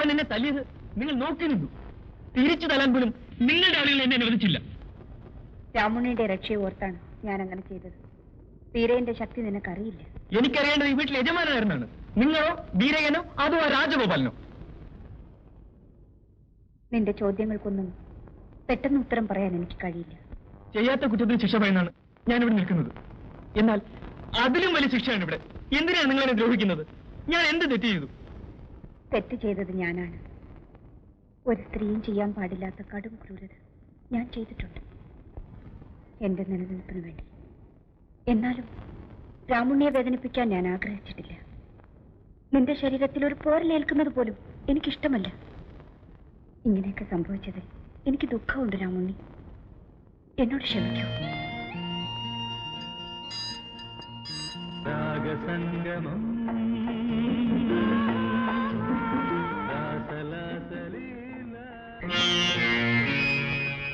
ഞാൻ എന്നെ തല്ലിയത് നിങ്ങൾ നോക്കി നിന്നു. തിരിച്ചു തല്ലാൻ പോലും നിങ്ങളുടെ ആളുകൾ എന്നെ അനുവദിച്ചില്ല. രാമുണ്ണിയുടെ രക്ഷയെ ഓർത്താണ് ഞാൻ അങ്ങനെ ചെയ്തത്. വീരേന്റെ ശക്തി നിനക്കറിയില്ല. എനിക്കറിയേണ്ടത് ഈ വീട്ടിൽ യജമാനായിരുന്നാണ്. നിങ്ങളോ വീരയനോ അതോ ആ രാജഗോപാലനോ? നിന്റെ ചോദ്യങ്ങൾക്കൊന്നും പെട്ടെന്ന് ഉത്തരം പറയാൻ എനിക്ക് കഴിയില്ല. ചെയ്യാത്ത കുറ്റത്തിന് ശിക്ഷ പറയുന്നതാണ് ഞാനിവിടെ നിൽക്കുന്നത്. എന്നാൽ അതിലും വലിയ ശിക്ഷയാണ് ഇവിടെ. എന്തിനാണ് നിങ്ങൾ എന്നെ ദ്രോഹിക്കുന്നത്? ഞാൻ എന്ത് തെറ്റ് ചെയ്തു? തെറ്റ് ചെയ്തത് ഞാനാണ്. ഒരു സ്ത്രീയും ചെയ്യാൻ പാടില്ലാത്ത കടും ക്രൂരത ഞാൻ ചെയ്തിട്ടുണ്ട് എന്റെ നിലനിൽപ്പിന് വേണ്ടി. എന്നാലും രാമുണ്ണിയെ വേദനിപ്പിക്കാൻ ഞാൻ ആഗ്രഹിച്ചിട്ടില്ല. നിന്റെ ശരീരത്തിൽ ഒരു പോരലേൽക്കുന്നത് പോലും എനിക്കിഷ്ടമല്ല. ഇങ്ങനെയൊക്കെ സംഭവിച്ചതിൽ എനിക്ക് ദുഃഖമുണ്ട് രാമുണ്ണി. എന്നോട് ക്ഷമിക്കൂ. രാഗസംഗമം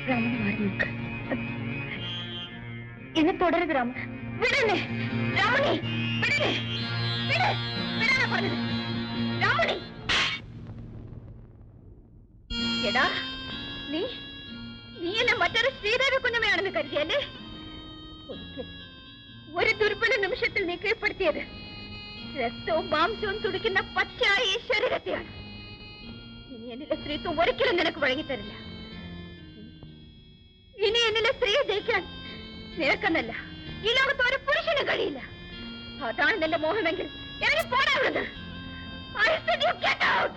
രാമണി മാറി നിൽക്ക്. എന്നെ തുടരുത് രാമ. വിടണേ രാമണി, വിടണേ, വിടാനാ പറഞ്ഞത്. രാമണി, എടാ നീ എന്നെ മറ്റൊരു ശ്രീദേവി കുഞ്ഞമ്മയാണെന്ന് കരുതിയല്ലേ? ഒരു ദുർബല നിമിഷത്തിൽ നീ കീഴ്പ്പെടുത്തിയത് രക്തവും മാംസവും തുടിക്കുന്ന പച്ചയായ ഈ ശരീരത്തെയാണ്. ഇനി എന്നിലെ സ്ത്രീത്വം ഒരിക്കലും നിനക്ക് വഴങ്ങിത്തരില്ല. ഇനി എന്നിലെ സ്ത്രീയെ ജയിക്കാൻ നിനക്കെന്നല്ല ഈ ലോകത്ത് ഒരു പുരുഷനും കഴിയില്ല. അതാണ് നിന്റെ മോഹമെങ്കിൽ എനിക്ക് പോരാവുന്നത്. I said you get out.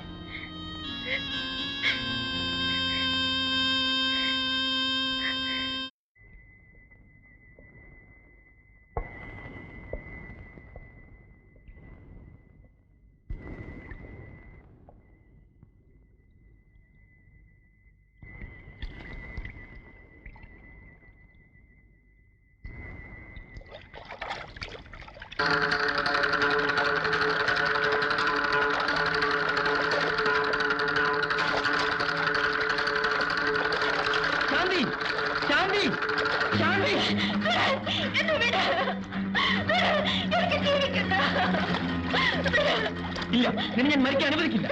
ഇല്ല, നിന്നെ ഞാൻ മരിക്കാൻ അനുവദിക്കില്ല.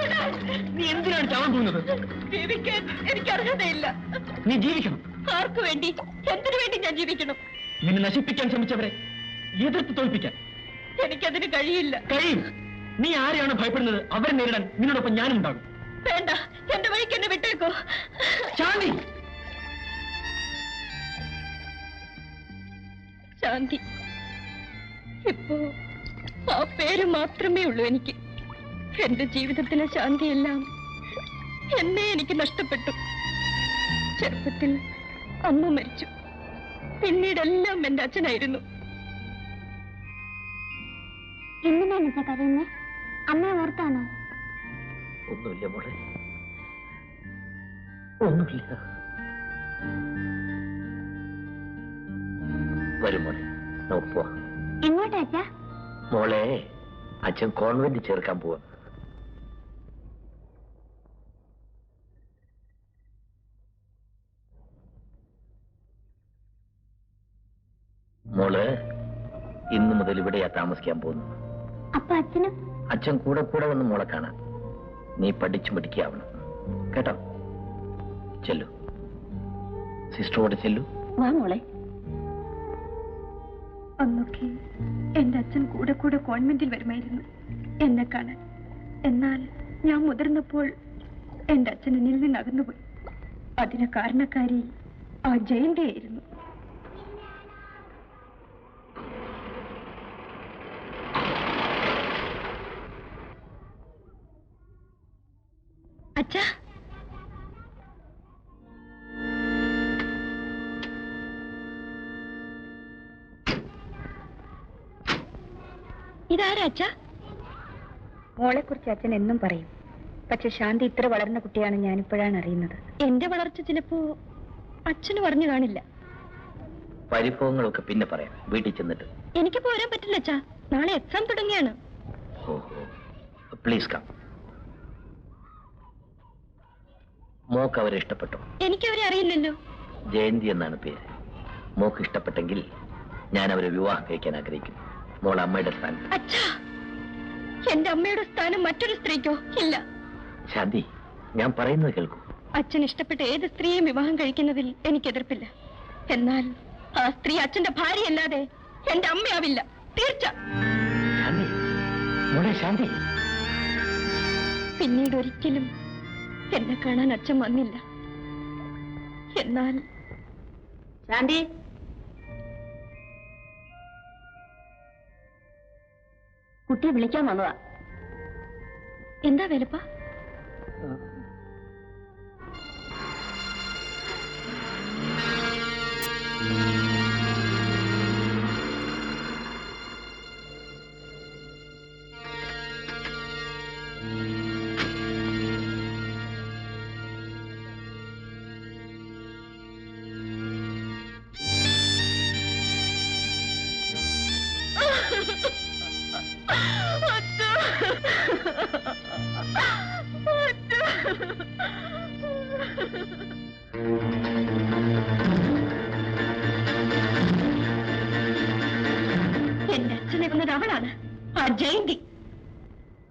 നീ എന്തിനാണ് ചാവാൻ പോകുന്നത്? ജീവിക്കാൻ എനിക്ക് അർഹതയില്ല. നീ ജീവിക്കണം. ആർക്കു വേണ്ടി, എന്തിനു വേണ്ടി ഞാൻ ജീവിക്കണം? നിന്നെ നശിപ്പിക്കാൻ ശ്രമിച്ചവരെ എതിർത്ത് തോൽപ്പിക്കാൻ എനിക്കതിന് കഴിയില്ല. കഴിയും. നീ ആരെയാണ് ഭയപ്പെടുന്നത് അവരെ നേരിടാൻ നിന്നോടൊപ്പം ഞാനും ഉണ്ടാകും. വേണ്ട, എന്റെ വഴിക്ക് എന്നെ വിട്ടേക്കോ. ശാന്തി, ശാന്തി, ഇപ്പോ ആ പേര് മാത്രമേ ഉള്ളൂ എനിക്ക്. എന്റെ ജീവിതത്തിലെ ശാന്തിയെല്ലാം എന്നെ എനിക്ക് നഷ്ടപ്പെട്ടു. ചെറുപ്പത്തിൽ അമ്മ മരിച്ചു. പിന്നീടെല്ലാം എന്റെ അച്ഛനായിരുന്നു. എന്തിനാണ് കരയുന്നേ? അമ്മയെ ഓർത്താണോ? ഒന്നുമില്ല മോളെ, ഒന്നുമില്ല. വരും മോളെ, നമുക്ക് പോവാം. എങ്ങോട്ടാ അച്ഛാ? മോളെ, അച്ഛൻ കോൺവെന്റ് ചേർക്കാൻ പോവാ. മോള് ഇന്നു മുതൽ ഇവിടെയാ താമസിക്കാൻ പോകുന്നു. അപ്പൊ അച്ഛനും? അച്ഛൻ കൂടെ കൂടെ വന്ന് മോളെ കാണാൻ. നീ പഠിച്ചു മിടുക്കിയാവണം കേട്ടോ. ചെല്ലു, സിസ്റ്ററോട് ചെല്ലു. വാ മോളെ. അന്നൊക്കെ എന്റെ അച്ഛൻ കൂടെ കൂടെ കോൺവെന്റിൽ വരുമായിരുന്നു എന്നെ കാണാൻ. എന്നാൽ ഞാൻ മുതിർന്നപ്പോൾ എന്റെ അച്ഛൻ എന്നിൽ നിന്ന് അകന്നുപോയി. അതിന് കാരണക്കാരി ആ ജയന്തിയായിരുന്നു. അച്ഛാ, ഇതാരാ അച്ഛാ? മോളെ കുറിച്ച് അച്ഛൻ എന്നും പറയും. പക്ഷെ ശാന്തി ഇത്ര വളർന്ന കുട്ടിയാണ് ഞാനിപ്പോഴാണ് അറിയുന്നത്. എന്റെ വളർച്ച ചിലപ്പോ അച്ഛന് പറഞ്ഞു കാണില്ല. പരിഭവങ്ങളൊക്കെ പിന്നെ പറയാം, വീട്ടിൽ ചെന്നിട്ട്. എനിക്ക് പോരാൻ പറ്റില്ല അച്ഛാ, നാളെ എക്സാം തുടങ്ങിയാണ്. Please come. മോക്ക് അവരെ ഇഷ്ടപ്പെട്ടോ? എനിക്കവരെ അറിയില്ലല്ലോ. ജയന്തി എന്നാണ് പേര്. മോക്ക് ഇഷ്ടപ്പെട്ടെങ്കിൽ ഞാൻ അവരെ വിവാഹം കഴിക്കാൻ ആഗ്രഹിക്കുന്നു. മോൾ അമ്മയുടെ സ്ഥാനം. അച്ഛാ, എന്റെ അമ്മയുടെ സ്ഥാനം മറ്റൊരു സ്ത്രീക്കോ? ഇല്ല. ശാന്തി, ഞാൻ പറയുന്നത് കേൾക്കൂ. അച്ഛൻ ഇഷ്ടപ്പെട്ട ഏത് സ്ത്രീയും വിവാഹം കഴിക്കുന്നതിൽ എനിക്ക് എതിർപ്പില്ല. എന്നാൽ ആ സ്ത്രീ അച്ഛന്റെ ഭാര്യയല്ലാതെ എന്റെ അമ്മയാവില്ല. തീർച്ച. ശാന്തി, മോളെ ശാന്തി. പിന്നീട് ഒരിക്കലും എന്നെ കാണാൻ അച്ഛൻ വന്നില്ല. എന്നാൽ ശാന്തി, കുട്ടിയെ വിളിക്കാൻ വന്നതാ. എന്താ വേലപ്പ? എന്റെ അച്ഛനെ കൊന്നത് അവളാണ്, ആ ജയന്തി.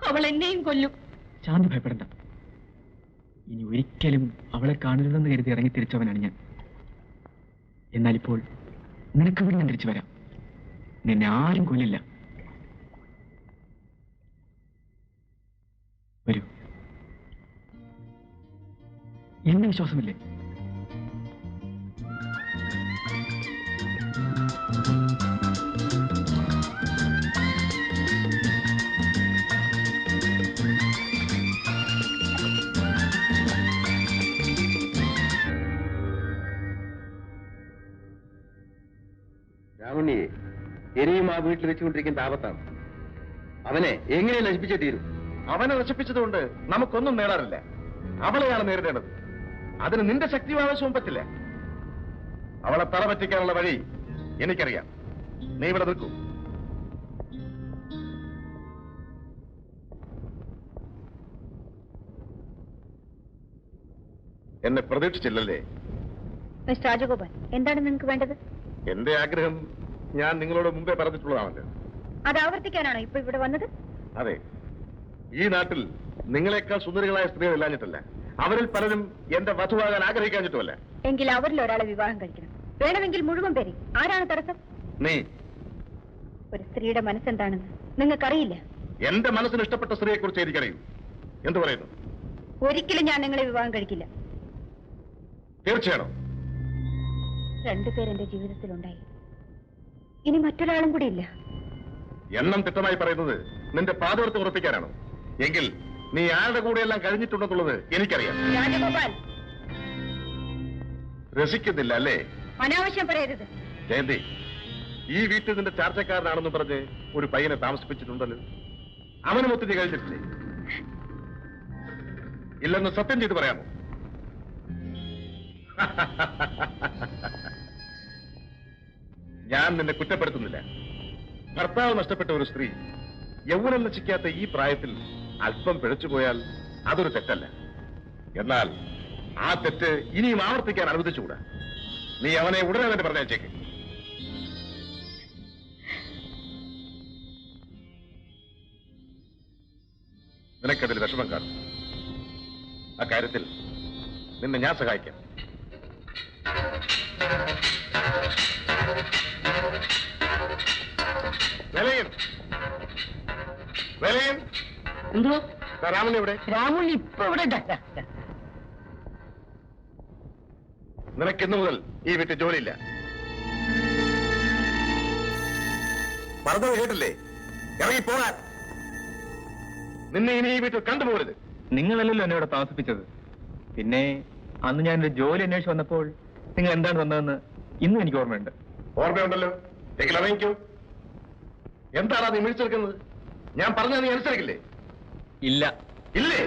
അവൾ എന്നെയും കൊല്ലും. ശാന്തി, ഭയപ്പെടണ്ട. ഇനി ഒരിക്കലും അവളെ കാണരുതെന്ന് കരുതി ഇറങ്ങി തിരിച്ചവനാണ് ഞാൻ. എന്നാലിപ്പോൾ നിനക്ക് ഇവിടെ ഞാൻ തിരിച്ചു വരാം. നിന്നെ ആരും കൊല്ലില്ല. വരൂ. എന്നെ വിശ്വാസമില്ലേ? രാമണ്ണിയെ ഇനിയും ആ വീട്ടിൽ വെച്ചുകൊണ്ടിരിക്കുന്ന ആപത്താണ്. അവനെ എങ്ങനെ നശിപ്പിച്ചേ തീരും. അവനെ നശിപ്പിച്ചതുകൊണ്ട് നമുക്കൊന്നും നേടാറില്ല. അവളെയാണ് നേരിടേണ്ടത്. അതിന് നിന്റെ ശക്തിയും ആവശ്യവും പറ്റില്ല. അവളെ തറ പറ്റിക്കാനുള്ള വഴി എനിക്കറിയാം. നീ ഇവിടെ നിൽക്കൂ. എന്നെ പ്രതീക്ഷിച്ചില്ലല്ലേ? മിസ്റ്റർ രാജഗോപാൽ, എന്താണ് നിങ്ങൾക്ക് വേണ്ടത്? എന്റെ ആഗ്രഹം ഞാൻ നിങ്ങളോട് മുമ്പേ പറഞ്ഞിട്ടുള്ളതാണല്ലോ. അത് ആവർത്തിക്കാനാണോ ഇപ്പൊ ഇവിടെ വന്നത്? അതെ, ഈ നാട്ടിൽ നിങ്ങളെക്കാൾ സുന്ദരികളായ സ്ത്രീകൾ ഇല്ലാഞ്ഞിട്ടല്ല, അവരിൽ പലരും എന്റെ വധുവാകാൻ ആഗ്രഹിക്കാഞ്ഞിട്ടുമല്ല. എങ്കിൽ അവരിൽ ഒരാളെ വിവാഹം കഴിക്കണം. വേണമെങ്കിൽ മുഴുവൻ പേര്. ആരാണ് തടസ്സം? നീ. ഒരു സ്ത്രീയുടെ മനസ്സെന്താണെന്ന് നിങ്ങൾക്കറിയില്ല. എന്റെ മനസ്സിന് ഇഷ്ടപ്പെട്ട സ്ത്രീയെ കുറിച്ച് എനിക്കറിയൂ. എന്തു പറയുന്നു? ഒരിക്കലും ഞാൻ നിങ്ങളെ വിവാഹം കഴിക്കില്ല. തീർച്ചയാണോ? രണ്ടുപേർ എന്റെ ജീവിതത്തിലുണ്ടായി. ഇനി മറ്റൊരാളും കൂടി ഇല്ല. എണ്ണം തിട്ടമായി പറയുന്നത് നിന്റെ പാതവൃത്തി ഉറപ്പിക്കാനാണോ? എങ്കിൽ നീ ആരുടെ കൂടെയെല്ലാം കഴിഞ്ഞിട്ടുണ്ടെന്നുള്ളത് എനിക്കറിയാം. രാജഗോപാൽ, രസിക്കുന്നില്ല അല്ലേ? അനാവശ്യം പറയരുത്. ജയന്തി, ഈ വീട്ടിൽ നിന്റെ ചാർച്ചക്കാരനാണെന്ന് പറഞ്ഞ് ഒരു പയ്യനെ താമസിപ്പിച്ചിട്ടുണ്ടല്ലോ. അവനുമൊത്ത് നീ കഴിഞ്ഞിട്ടില്ലേ? ഇല്ലെന്ന് സത്യം ചെയ്ത് പറയാമോ? ഞാൻ നിന്നെ കുറ്റപ്പെടുത്തുന്നില്ല. ഭർത്താവ് നഷ്ടപ്പെട്ട ഒരു സ്ത്രീ യൗവനം നശിക്കാത്ത ഈ പ്രായത്തിൽ അല്പം പിഴച്ചുപോയാൽ അതൊരു തെറ്റല്ല. എന്നാൽ ആ തെറ്റ് ഇനിയും ആവർത്തിക്കാൻ അനുവദിച്ചുകൂടാ. നീ അവനെ ഉടനെ തന്നെ പറഞ്ഞേച്ചേക്ക്. നിനക്കതിൽ വിഷമം കാണും. അക്കാര്യത്തിൽ നിന്നെ ഞാൻ സഹായിക്കാം. എന്തോ രാമൻ ഇവിടെ? രാമുണ്ണി ഇപ്പൊ ഇവിടെ. നിനക്ക് ഇന്നു മുതൽ ഈ വീട്ടിൽ ജോലിയില്ല. പറഞ്ഞത് കേട്ടില്ലേ? ഇറങ്ങി പോകാൻ. നിന്നെ ഇനി ഈ വീട്ടിൽ കണ്ടുപോകരുത്. നിങ്ങളല്ലല്ലോ എന്നെ ഇവിടെ താമസിപ്പിച്ചത്. പിന്നെ അന്ന് ഞാനൊരു ജോലി അന്വേഷിച്ച് വന്നപ്പോൾ നിങ്ങൾ എന്താണ് വന്നതെന്ന് ഇന്നും എനിക്ക് ഓർമ്മയുണ്ട്. ഓർമ്മയുണ്ടല്ലോ. എങ്കിൽ അറിയിക്കൂ. എന്താണ് നീ മിഴിച്ചെടുക്കുന്നത്? ഞാൻ പറഞ്ഞാൽ നീ അനുസരിക്കില്ലേ? ഇല്ല. ഇല്ലേ?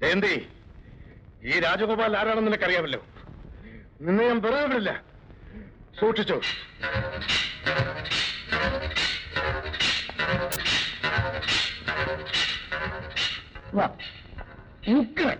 ജയന്തി, ഈ രാജഗോപാൽ ആരാണെന്ന് നിനക്കറിയാമല്ലോ. നിന്നെ ഞാൻ വെറുതെ വിടില്ല. സൂക്ഷിച്ചോ. വാ, നിൽക്കണം.